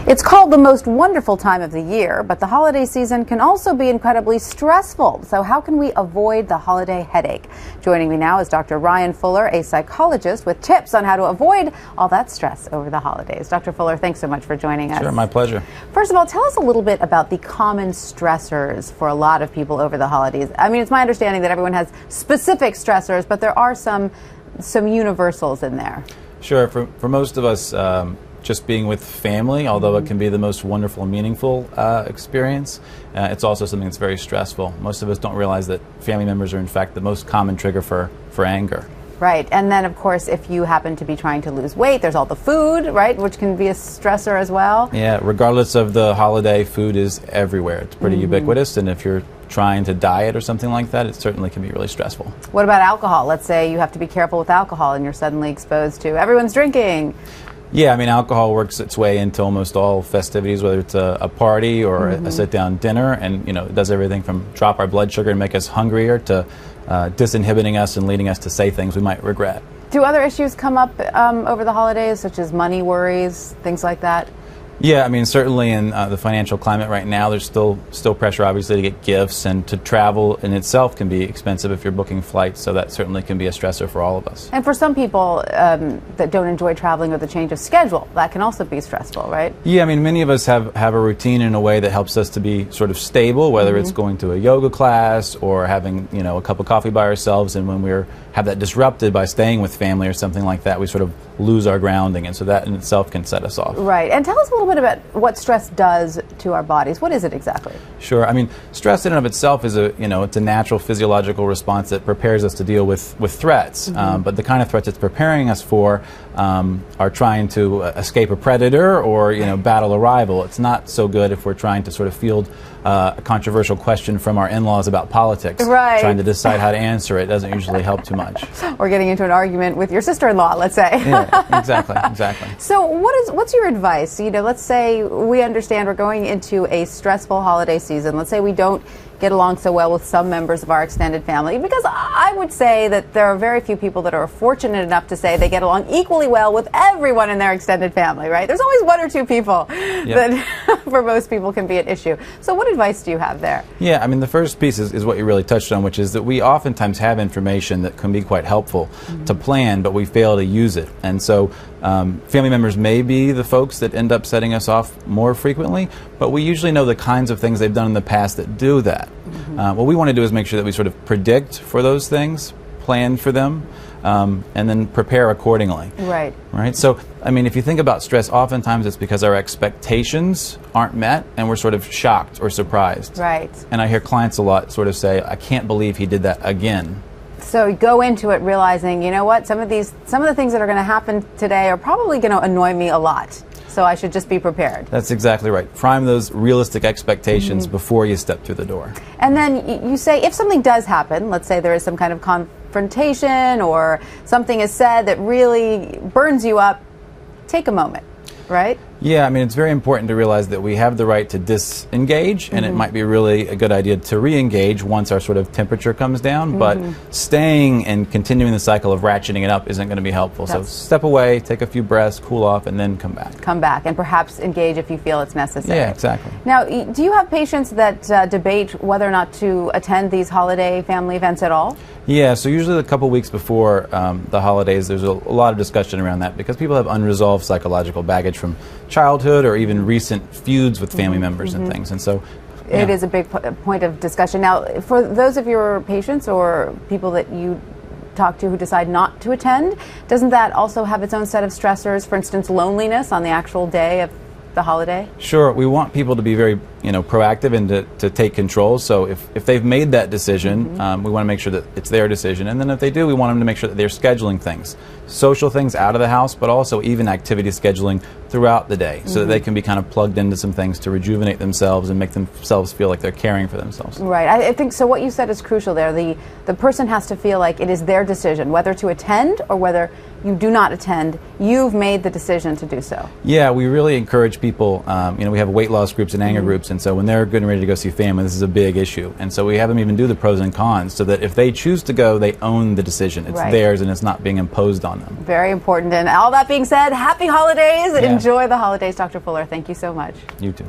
It's called the most wonderful time of the year, but the holiday season can also be incredibly stressful. So how can we avoid the holiday headache? Joining me now is Dr. Ryan Fuller, a psychologist, with tips on how to avoid all that stress over the holidays. Dr. Fuller, thanks so much for joining us. Sure, my pleasure. First of all, tell us a little bit about the common stressors for a lot of people over the holidays. I mean, it's my understanding that everyone has specific stressors, but there are some universals in there. Sure. For most of us, just being with family, although it can be the most wonderful and meaningful experience, it's also something that's very stressful. Most of us don't realize that family members are in fact the most common trigger for anger. Right, and then of course if you happen to be trying to lose weight, there's all the food, right, which can be a stressor as well. Yeah, regardless of the holiday, food is everywhere. It's pretty ubiquitous, and if you're trying to diet or something like that, it certainly can be really stressful. What about alcohol? Let's say you have to be careful with alcohol and you're suddenly exposed to everyone's drinking. Yeah, I mean, alcohol works its way into almost all festivities, whether it's a party or a sit-down dinner, and it does everything from drop our blood sugar and make us hungrier to disinhibiting us and leading us to say things we might regret. Do other issues come up over the holidays, such as money worries, things like that? Yeah, I mean, certainly in the financial climate right now, there's still pressure, obviously, to get gifts, and to travel in itself can be expensive if you're booking flights, so that certainly can be a stressor for all of us. And for some people that don't enjoy traveling or the change of schedule, that can also be stressful, right? Yeah, I mean, many of us have a routine in a way that helps us to be sort of stable, whether it's going to a yoga class or having, a cup of coffee by ourselves, and when we have that disrupted by staying with family or something like that, we sort of lose our grounding, and so that in itself can set us off. Right, and tell us a little bit about what stress does to our bodies. What is it exactly? Sure. I mean, stress in and of itself is it's a natural physiological response that prepares us to deal with threats. But the kind of threats it's preparing us for are trying to escape a predator or battle a rival. It's not so good if we're trying to sort of field a controversial question from our in-laws about politics. Right. Trying to decide how to answer it doesn't usually help too much. Or getting into an argument with your sister-in-law, let's say. Yeah, exactly. So what's your advice? Let's say we understand we're going into a stressful holiday season. Let's say we don't get along so well with some members of our extended family, because I would say that there are very few people that are fortunate enough to say they get along equally well with everyone in their extended family, right? There's always one or two people that for most people can be an issue. So what advice do you have there? Yeah, I mean, the first piece is what you really touched on, which is that we oftentimes have information that can be quite helpful to plan, but we fail to use it. And so family members may be the folks that end up setting us off more frequently, but we usually know the kinds of things they've done in the past that do that. What we want to do is make sure that we sort of predict for those things, plan for them, and then prepare accordingly. Right. Right. So, I mean, if you think about stress, oftentimes it's because our expectations aren't met and we're sort of shocked or surprised. Right. And I hear clients a lot sort of say, I can't believe he did that again. So go into it realizing, you know what, some of the things that are going to happen today are probably going to annoy me a lot. So I should just be prepared. That's exactly right. Prime those realistic expectations before you step through the door. And then you say if something does happen, let's say there is some kind of confrontation or something is said that really burns you up, take a moment, right? Yeah, I mean, it's very important to realize that we have the right to disengage, and it might be really a good idea to re-engage once our sort of temperature comes down, but staying and continuing the cycle of ratcheting it up isn't going to be helpful. So step away, take a few breaths, cool off, and then come back. Come back, and perhaps engage if you feel it's necessary. Yeah, exactly. Now, do you have patients that debate whether or not to attend these holiday family events at all? Yeah, so usually a couple weeks before the holidays, there's a lot of discussion around that because people have unresolved psychological baggage from childhood or even recent feuds with family members and things, and so it is a big point of discussion. Now, for those of your patients or people that you talk to who decide not to attend, doesn't that also have its own set of stressors? For instance, loneliness on the actual day of the holiday? Sure. We want people to be very proactive and to take control. So if they've made that decision, we want to make sure that it's their decision. And then if they do, we want them to make sure that they're scheduling things. Social things out of the house, but also even activity scheduling throughout the day so that they can be kind of plugged into some things to rejuvenate themselves and make themselves feel like they're caring for themselves. Right. I think so. What you said is crucial there. The person has to feel like it is their decision, whether to attend or whether you do not attend. You've made the decision to do so. Yeah, we really encourage people. We have weight loss groups and anger groups, trips. And so when they're getting ready to go see family, this is a big issue. And so we have them even do the pros and cons so that if they choose to go, they own the decision. It's theirs and it's not being imposed on them. Very important. And all that being said, happy holidays. Enjoy the holidays, Dr. Fuller. Thank you so much. You too.